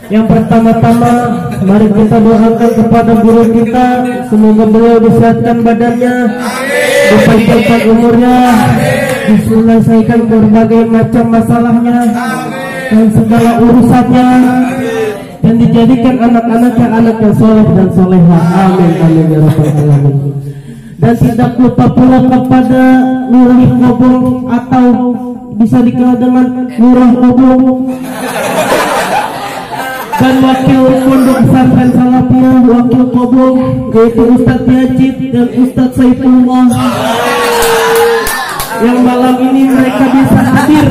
Yang pertama-tama, mari kita doakan kepada guru kita, semoga beliau disehatkan badannya, dipanjangkan umurnya, diselesaikan berbagai macam masalahnya dan segala urusannya, dan dijadikan anak-anaknya anak yang soleh dan soleha. Amin amin ya rabbal alamin. Dan tidak lupa pula kepada Nurul Kobong atau bisa dikenal dengan Nurul Kobong dan wakil pondok pesantren Salafiyah wakil Kobong, yaitu Ustadz Yajid dan Ustadz Saifullah, yang malam ini mereka bisa hadir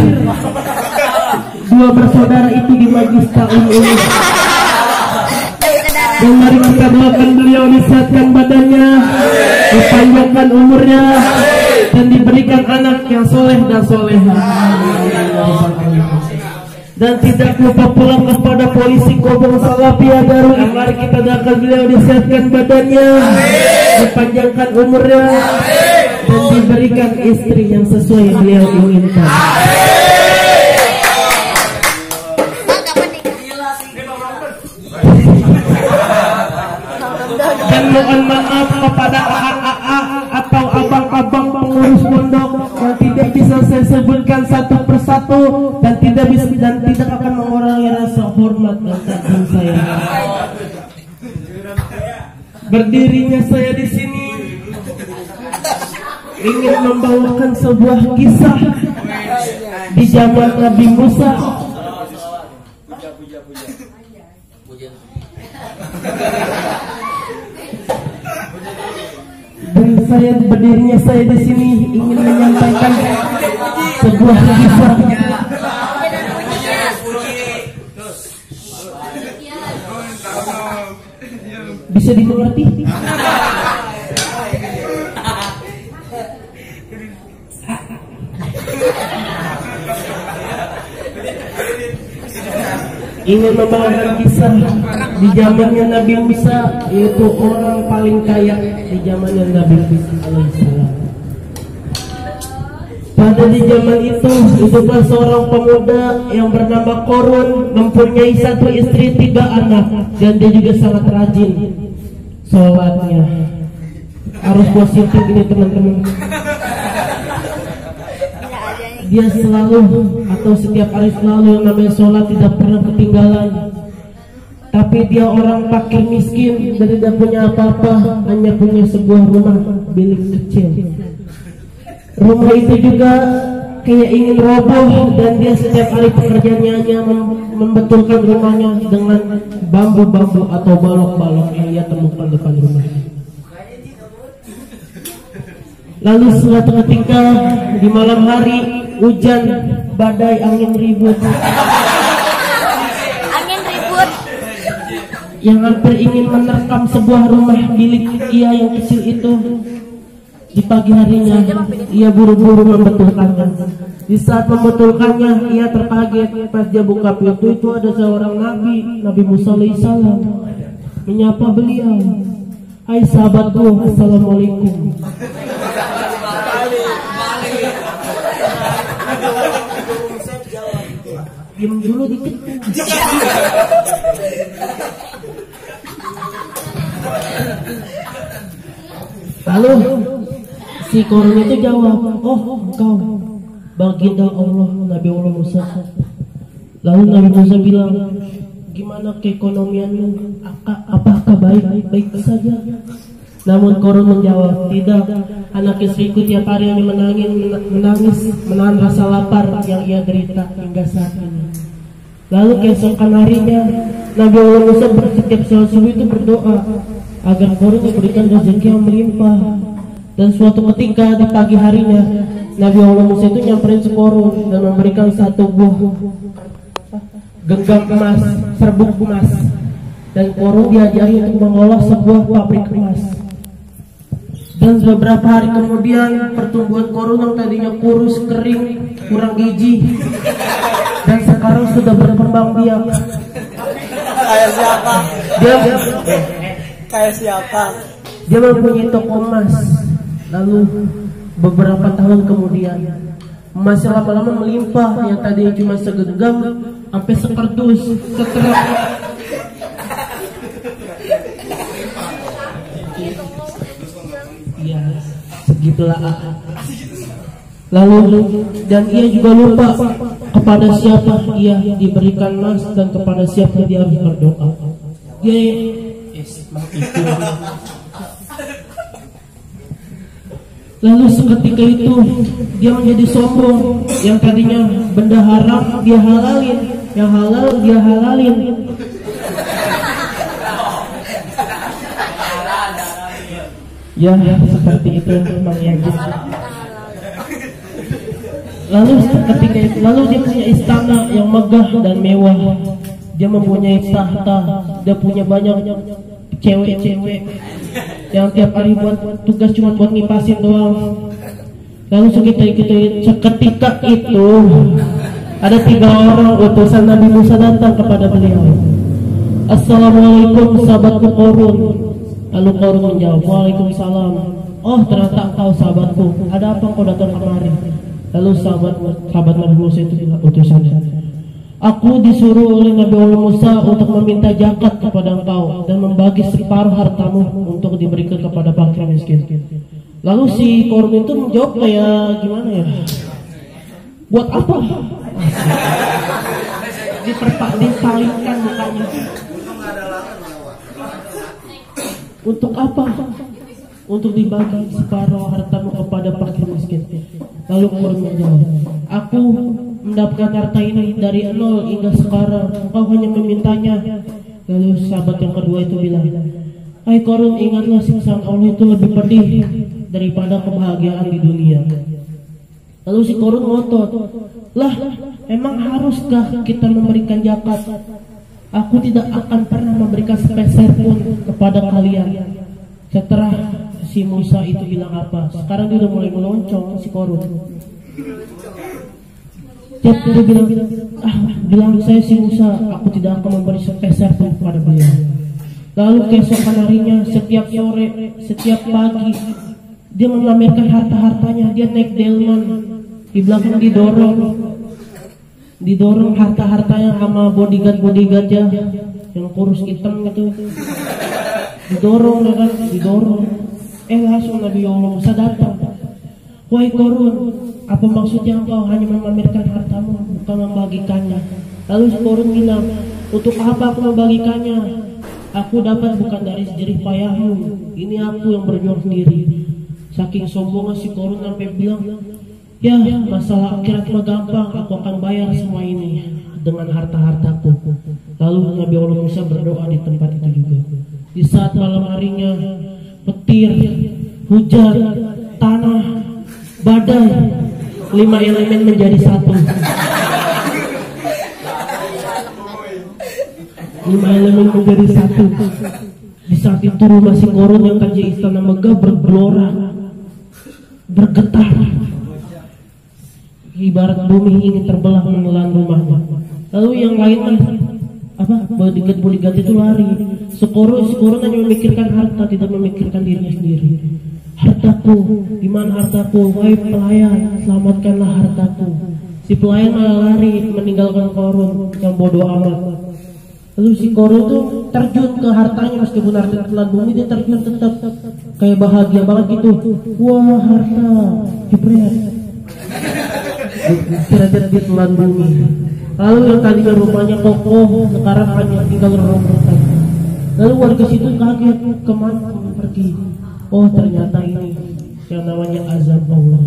dua bersaudara itu di majlis ta'lim ini. Dan mari kita doakan beliau disehatkan badannya, dipanjangkan umurnya, dan diberikan anak yang soleh dan soleha. Dan tidak lupa pula kepada polisi Kobong Salafiyah Darul, mari kita doakan beliau disehatkan badannya, dipanjangkan umurnya, dan diberikan istri yang sesuai beliau inginkan. Dan mohon maaf kepada AA atau abang-abang pengurus pondok yang tidak bisa saya sebutkan satu persatu dan tidak akan mengurangi rasa hormat dan takzim saya. Berdirinya saya di sini ingin membawakan sebuah kisah di zaman Nabi Musa. Dan berdirinya saya di sini ingin menyampaikan sebuah kisah. Bisa dimengerti? Ingin membawakan kisah di zamannya Nabi Musa, yaitu orang paling kaya di zamannya Nabi Musa alaihissalam. Pada di zaman itu hiduplah seorang pemuda yang bernama Korun, mempunyai satu istri, 3 anak, dan dia juga sangat rajin sholatnya. Harus positif ini teman-teman. Dia selalu atau setiap hari selalu yang namanya sholat, tidak pernah ketinggalan. Tapi dia orang fakir miskin dan tidak punya apa-apa, hanya punya sebuah rumah bilik kecil. Rumah itu juga kayak ingin roboh, dan dia setiap hari pekerjaannya hanya membetulkan rumahnya dengan bambu-bambu atau balok-balok yang ia temukan depan rumahnya. Lalu suatu ketika di malam hari, hujan, badai, angin ribut yang hampir ingin menerkam sebuah rumah bilik ia yang kecil itu. Di pagi harinya ia buru-buru membetulkannya. Di saat membetulkannya ia terkaget pas dia buka pintu, itu ada seorang Nabi Musa alaihissalam menyapa beliau. Hai sahabatku, assalamualaikum. Diam dulu dikit. Lalu si Korun itu jawab, oh engkau baginda Allah, Nabi Allah Musa. Lalu Nabi Musa bilang, gimana keekonomianmu? Apakah baik saja? Namun Korun menjawab, tidak, anak istriku tiap hari yang menangis, menahan rasa lapar yang ia derita hingga saat ini. Lalu keesokan harinya Nabi Allah Musa setiap sholat subuh itu berdoa agar Korun diberikan rezeki yang melimpah. Dan suatu ketika di pagi harinya Nabi Allah Musa itu nyamperin si Korun dan memberikan satu buah genggam emas, serbuk emas, dan Korun diajari untuk mengolah sebuah pabrik emas. Dan beberapa hari kemudian pertumbuhan Korun yang tadinya kurus, kering, kurang gizi, dan sekarang sudah berkembang biak. Kayak siapa? Kayak siapa? Dia mempunyai toko emas. Lalu beberapa tahun kemudian masih lama-lama melimpah. Yang tadinya cuma segenggam sampai sekerdus, seterak. Ya, segitulah. Lalu dan ia juga lupa kepada siapa ia diberikan mas dan kepada siapa dia harus berdoa. Dia lalu seketika itu dia menjadi sombong. Yang tadinya benda haram dia halalin, yang halal dia halalin. Ya, seperti itu memang ya. Lalu ketika itu, lalu dia punya istana yang megah dan mewah. Dia mempunyai tahta, dia punya banyak cewek-cewek yang tiap hari buat tugas cuma buat ngipasin doang. Lalu seketika itu ada 3 orang utusan Nabi Musa datang kepada beliau. Assalamualaikum sahabatku Qarun. Lalu Qarun menjawab, waalaikumsalam. Oh ternyata engkau sahabatku, ada apa kau datang kemari? Lalu sahabat Nabi Musa itu bilang, utusannya, aku disuruh oleh Nabi Allah Musa untuk meminta zakat kepada engkau dan membagi separuh hartamu untuk diberikan kepada fakir miskin. Lalu si Qarun itu menjawab kayak gimana ya? Buat apa? Dipalingkan mukanya. Untuk apa? Untuk dibagi separuh hartamu kepada fakir miskin. Lalu Qarun menjawab, aku mendapatkan harta ini dari nol hingga sekarang, engkau hanya memintanya. Lalu sahabat yang kedua itu bilang, hai Qarun, ingatlah siksaan Allah itu lebih pedih daripada kebahagiaan di dunia. Lalu si Qarun ngotot, lah emang haruskah kita memberikan zakat? Aku tidak akan pernah memberikan sepeser pun kepada kalian. Setelah si Musa itu bilang apa, sekarang dia udah mulai meloncong si Qarun. Tiap dia bilang saya si Musa, aku tidak akan memberi sepeser pun kepada beliau. Lalu keesokan harinya, setiap sore, setiap pagi, dia memamerkan harta-hartanya. Dia naik delman, di belakang didorong harta-hartanya sama bodyguard-bodyguardnya yang kurus hitam gitu. Didorong. Langsung Nabi Allah Musa datang. Wahai Qarun, apa maksudnya engkau hanya memamerkan hartamu, bukan membagikannya? Lalu Qarun bilang, untuk apa aku membagikannya? Aku dapat bukan dari jerih payahmu, ini aku yang berjuang sendiri. Saking sombongnya si Qarun sampai bilang, ya masalah akhirat mah gampang, aku akan bayar semua ini dengan harta-hartaku. Lalu Nabi Allah Musa berdoa di tempat itu juga. Di saat malam harinya, petir, hujan, tanah, badai, 5 elemen menjadi satu. 5 elemen menjadi satu. Di saat itu rumah si Qarun yang tadi istana megah bergelora, bergetar, ibarat bumi ingin terbelah menelan rumahnya. Lalu yang lainnya bodyguard itu lari. Qarun hanya memikirkan harta, tidak memikirkan dirinya sendiri. Hartaku, di mana hartaku? Wahai pelayan, selamatkanlah hartaku. Si pelayan malah lari meninggalkan Qarun yang bodoh amat. Lalu si Qarun itu terjun ke hartanya, meskipun harta telan bumi, dia terjun tetap kayak bahagia banget gitu. Wah harta, jebret. Kira-kira dia telan bumi. Lalu yang tadinya rumahnya kokoh, sekarang hanya tinggal rerumputan. Lalu warga situ kaget, kemana pergi? Oh ternyata ini yang namanya azab Allah.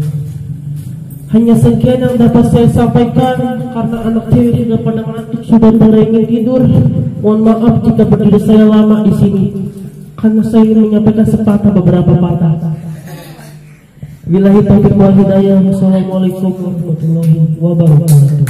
Hanya sekian yang dapat saya sampaikan, karena anak cewek sudah pada ngantuk, sudah mulai ingin tidur. Mohon maaf jika berdiri saya lama di sini, karena saya ingin menyampaikan beberapa patah. Billahi taufiq wal hidayah. Wassalamualaikum warahmatullahi wabarakatuh.